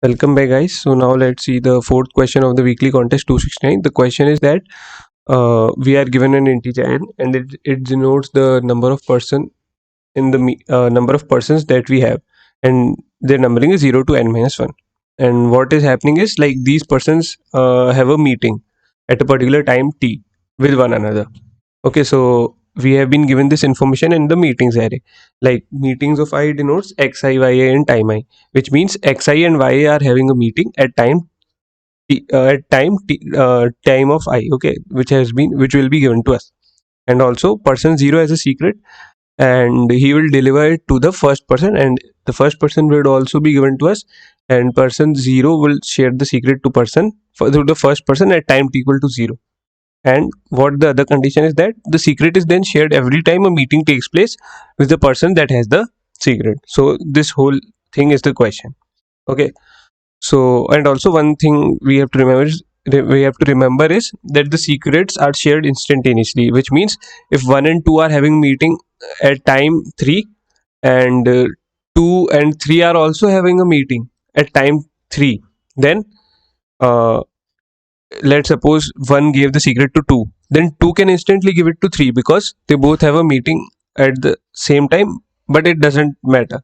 Welcome back, guys. So now let's see the fourth question of the weekly contest 269. The question is that we are given an integer n, and it denotes the number of person in the number of persons that we have, and their numbering is 0 to n minus 1. And what is happening is like these persons have a meeting at a particular time t with one another. Okay, so we have been given this information in the meetings array. Like meetings of I denotes xi, yi, and time I, which means xi and yi are having a meeting at time of I. Okay, which will be given to us. And also, person zero has a secret, and he will deliver it to the first person, and the first person will also be given to us. And person zero will share the secret to the first person at time t equal to 0. And what the other condition is that the secret is then shared every time a meeting takes place with the person that has the secret. So this whole thing is the question. Okay. So and also one thing we have to remember is that the secrets are shared instantaneously, which means if 1 and 2 are having meeting at time 3, and 2 and 3 are also having a meeting at time 3, then uh, let's suppose one gave the secret to 2, then 2 can instantly give it to 3 because they both have a meeting at the same time, but it doesn't matter.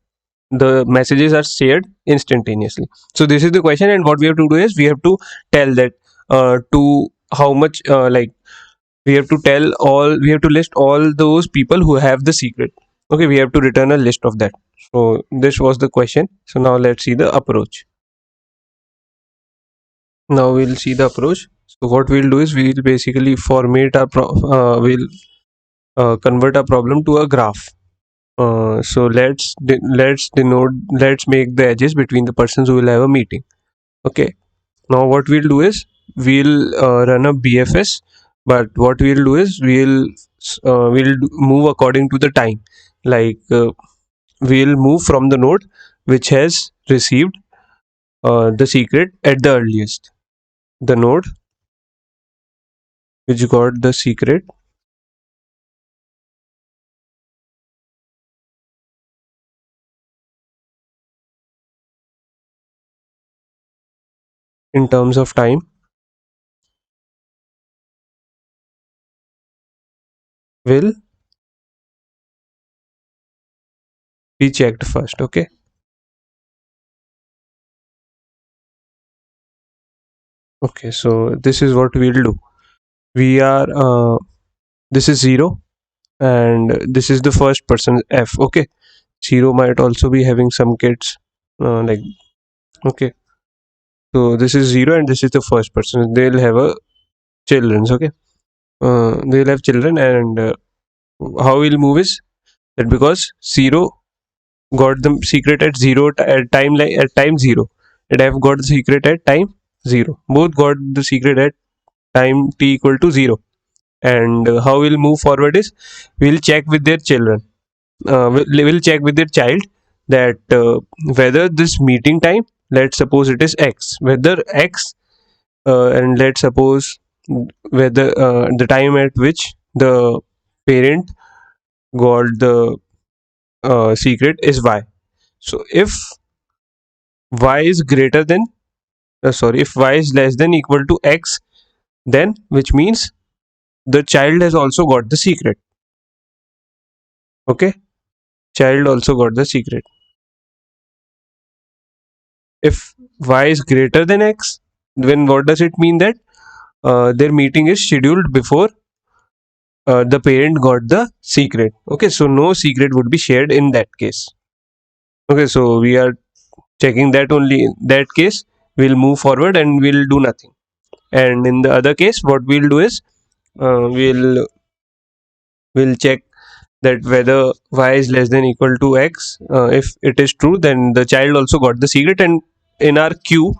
The messages are shared instantaneously. So this is the question, and what we have to do is we have to tell that to how much we have to list all those people who have the secret. Okay, we have to return a list of that. So this was the question. So now let's see the approach. Now we'll see the approach. So what we'll do is we'll basically we'll convert our problem to a graph. So let's make the edges between the persons who will have a meeting. Okay. Now what we'll do is we'll run a BFS, but what we'll do is move according to the time. Like we'll move from the node which has received the secret at the earliest. The node which got the secret in terms of time will be checked first. Okay. Okay, so this is what we'll do. We are this is 0, and this is the first person f. Okay, 0 might also be having some kids, like, okay. So this is 0 and this is the first person. They'll have a children's. Okay, they'll have children, and how we'll move is that because 0 got the secret at 0 at time 0, and f got the secret at time 0. Both got the secret at time t equal to 0. And how we'll move forward is we'll check with their children. We'll check with their child that whether this meeting time, let's suppose it is x, whether x, and let's suppose whether the time at which the parent got the secret is y. So if y is greater than if y is less than equal to x, then which means the child has also got the secret. Okay, child also got the secret. If y is greater than x, then what does it mean? That their meeting is scheduled before the parent got the secret. Okay, so no secret would be shared in that case. Okay, so we are checking that only in that case we'll move forward and we'll do nothing. And in the other case, what we'll do is uh, we'll we'll check that whether y is less than equal to x. If it is true, then the child also got the secret, and in our queue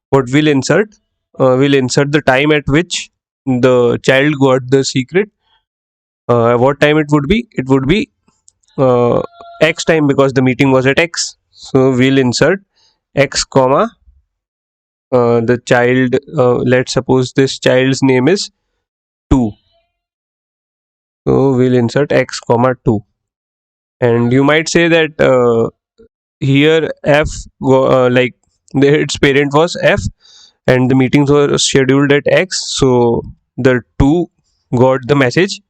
what we'll insert the time at which the child got the secret. What time it would be uh, x time, because the meeting was at x. So we'll insert x comma the child, let's suppose this child's name is 2. So we'll insert x comma 2. And you might say that here f like its parent was f, and the meetings were scheduled at x. So the 2 got the message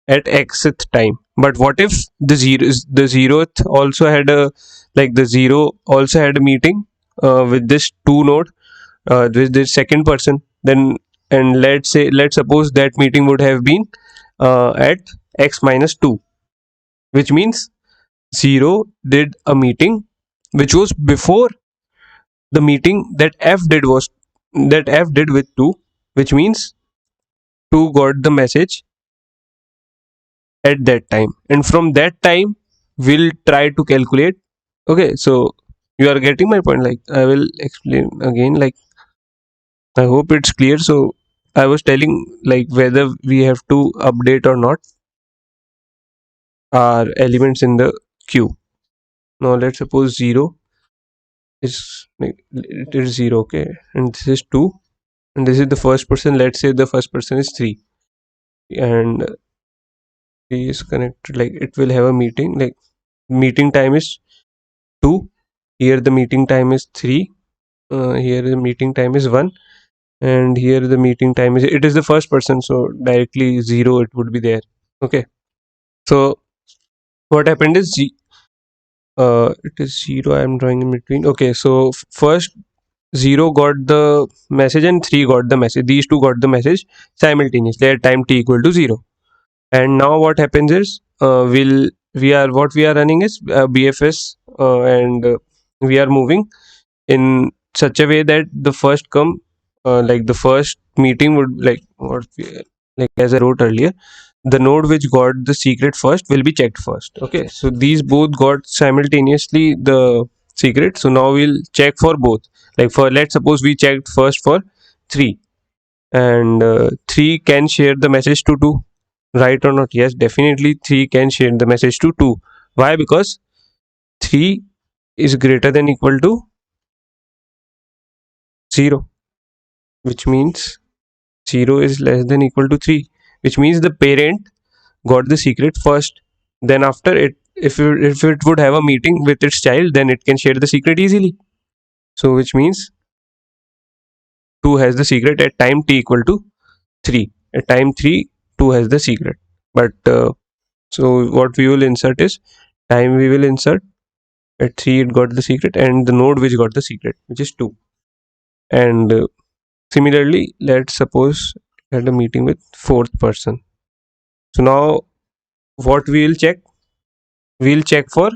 at xth time. But what if the zeroth also had a, like the 0 also had a meeting with this 2 node, with this second person, then, and let's suppose that meeting would have been at x minus 2, which means 0 did a meeting which was before the meeting that f did with 2, which means 2 got the message at that time, and from that time we'll try to calculate. Okay, so you are getting my point. Like, I will explain again. Like, I hope it's clear. So I was telling, like, whether we have to update or not our elements in the queue. Now let's suppose 0 is, like, it is 0, okay, and this is 2, and this is the first person. Let's say the first person is 3, and 3 is connected. Like, it will have a meeting. Like, meeting time is 2, here the meeting time is 3, here the meeting time is 1, and here the meeting time is, it is the first person, so directly 0 it would be there. Okay, so what happened is it is 0, I am drawing in between. Okay, so first 0 got the message and 3 got the message. These two got the message simultaneously at time t equal to 0. And now what happens is, we are running is BFS, and we are moving in such a way that the first come, like the first meeting would, like, like as I wrote earlier, the node which got the secret first will be checked first. Okay, so these both got simultaneously the secret. So now we'll check for both. Like, for, let's suppose we checked first for 3, and 3 can share the message to 2, right or not? Yes, definitely 3 can share the message to 2. Why? Because 3 is greater than equal to 0, which means 0 is less than equal to 3, which means the parent got the secret first. Then after it, if it would have a meeting with its child, then it can share the secret easily. So which means 2 has the secret at time t equal to 3. At time 3, 2 has the secret. But so what we will insert is, time we will insert at 3 it got the secret, and the node which got the secret, which is 2. And similarly, let's suppose had a meeting with fourth person. So now what we will check? We'll check for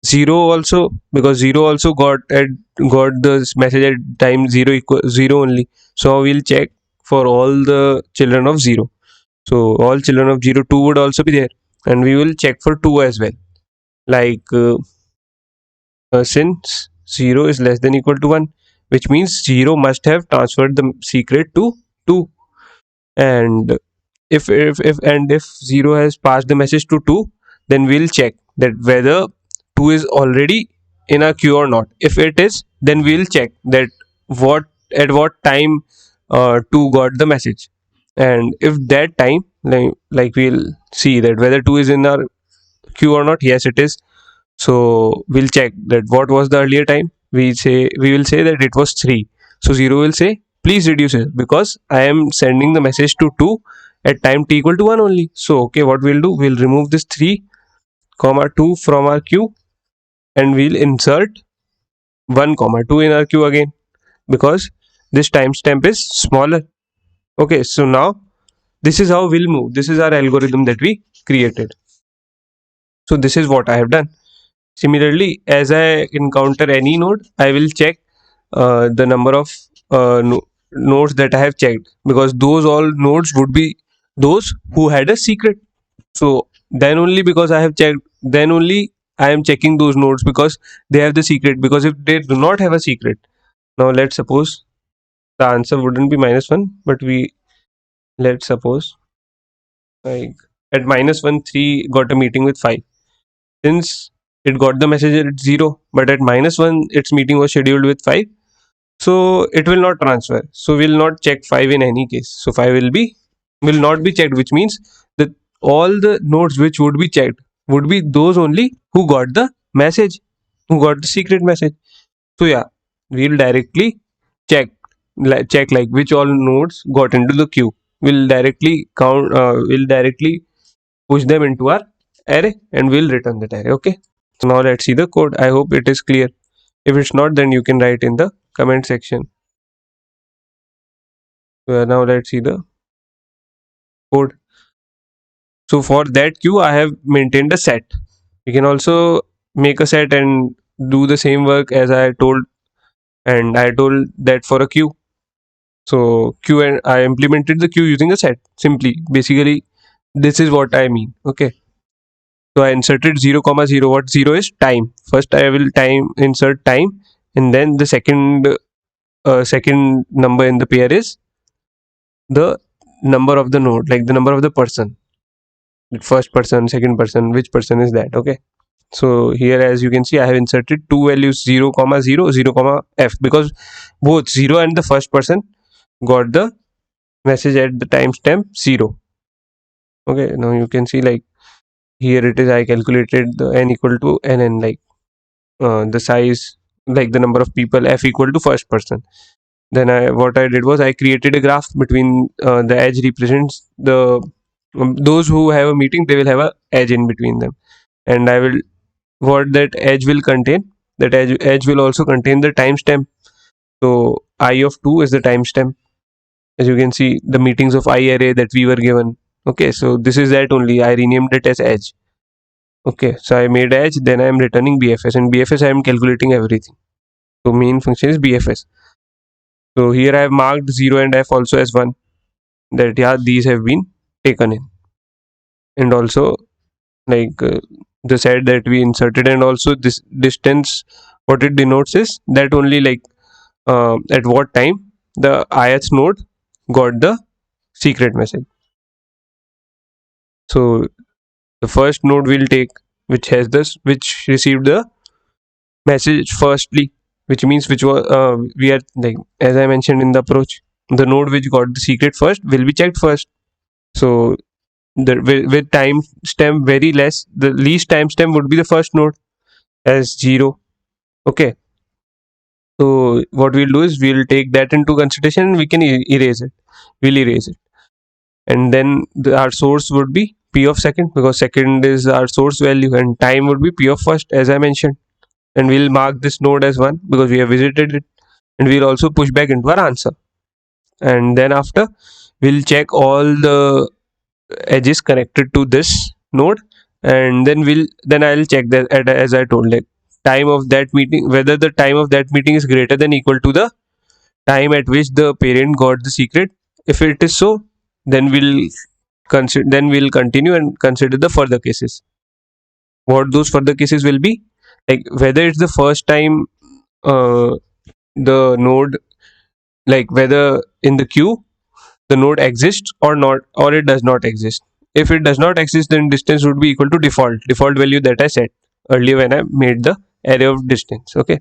0 also, because 0 also got the message at time 0 equal 0 only. So we'll check for all the children of 0. So all children of 0, 2 would also be there, and we will check for 2 as well. Like, since 0 is less than equal to 1, which means 0 must have transferred the secret to 2. And if 0 has passed the message to 2, then we'll check that whether 2 is already in a queue or not. If it is, then we'll check that what at what time 2 got the message. And if that time, like we'll see that whether 2 is in our queue or not. Yes, it is. So we'll check that what was the earlier time. We will say that it was 3. So 0 will say, please reduce it, because I am sending the message to 2 at time t equal to 1 only. So okay, what we'll do, we'll remove this 3 comma 2 from our queue, and we'll insert 1 comma 2 in our queue again, because this timestamp is smaller. Okay, so now this is how we'll move. This is our algorithm that we created. So this is what I have done. Similarly, as I encounter any node, I will check the number of nodes that I have checked, because those all nodes would be those who had a secret. So then only, because I have checked, then only I am checking those nodes because they have the secret. Because if they do not have a secret, now let's suppose the answer wouldn't be -1, but let's suppose, like, at -1, 3 got a meeting with 5. Since it got the message at 0, but at -1 its meeting was scheduled with 5, so it will not transfer. So we'll not check 5 in any case. So 5 will not be checked, which means that all the nodes which would be checked would be those only who got the message, who got the secret message. So yeah, we'll directly check check like which all nodes got into the queue. We'll directly count, we'll directly push them into our array and we'll return that array. Okay, so now let's see the code. I hope it is clear. If it's not, then you can write in the comment section. Now let's see the code. So for that queue I have maintained a set. You can also make a set and do the same work as I told, and I told that for a queue. So queue, and I implemented the queue using a set. Simply, basically, this is what I mean. Okay. So I inserted 0 comma 0. What 0 is? Time. First I will time insert time, and then the second number in the pair is the number of the node, like the number of the person. First person, second person, which person is that? Okay. So here, as you can see, I have inserted two values, 0 comma 0, 0 comma f, because both 0 and the first person got the message at the timestamp 0. Okay, now you can see, like, here it is, I calculated the n equal to nn, like the size, like the number of people, f equal to first person. Then what I did was I created a graph between the edge represents the those who have a meeting, they will have a edge in between them, and I will, what that edge will contain, that edge will also contain the timestamp. So I of 2 is the timestamp. As you can see, the meetings of I array that we were given. Okay, so this is that only. I renamed it as edge. Okay, so I made edge, then I am returning BFS, and BFS I am calculating everything. So main function is BFS. So here I have marked 0 and f also as 1. That yeah, these have been taken in. And also, like the set that we inserted, and also this distance, what it denotes is that only, like at what time the ith node got the secret message. So the first node will take, which has this, which received the message firstly, which means which was we are, like, as I mentioned in the approach, the node which got the secret first will be checked first. So with timestamp very less, the least timestamp would be the first node as 0. Okay, so what we'll do is we'll take that into consideration and we can erase it. We'll erase it, and then our source would be p of second, because second is our source value, and time would be p of first, as I mentioned. And we'll mark this node as 1 because we have visited it, and we'll also push back into our answer. And then after, we'll check all the edges connected to this node, and then I'll check that as I told, like, time of that meeting, whether the time of that meeting is greater than equal to the time at which the parent got the secret. If it is so, then we'll continue and consider the further cases. What those further cases will be, like whether it's the first time uh, the node, like whether in the queue the node exists or not, or it does not exist. If it does not exist, then distance would be equal to default value that I set earlier when I made the array of distance. Okay,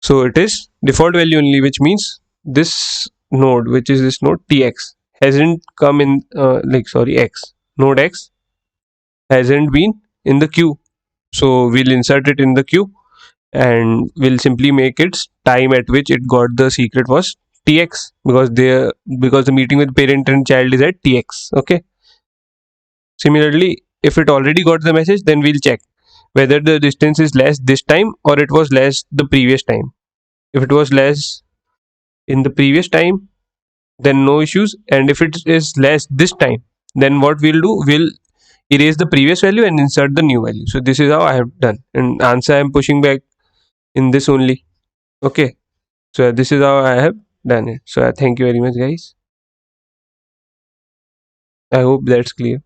so it is default value only, which means this node, which is this node tx, hasn't come in, like, sorry, x, node x hasn't been in the queue. So we'll insert it in the queue, and we'll simply make its time at which it got the secret was tx, because the meeting with parent and child is at tx. Okay, similarly, if it already got the message, then we'll check whether the distance is less this time or it was less the previous time. If it was less in the previous time, then no issues, and if it is less this time, then what we'll do, we'll erase the previous value and insert the new value. So this is how I have done, and answer I am pushing back in this only. Okay, so this is how I have done it. So I thank you very much, guys. I hope that's clear.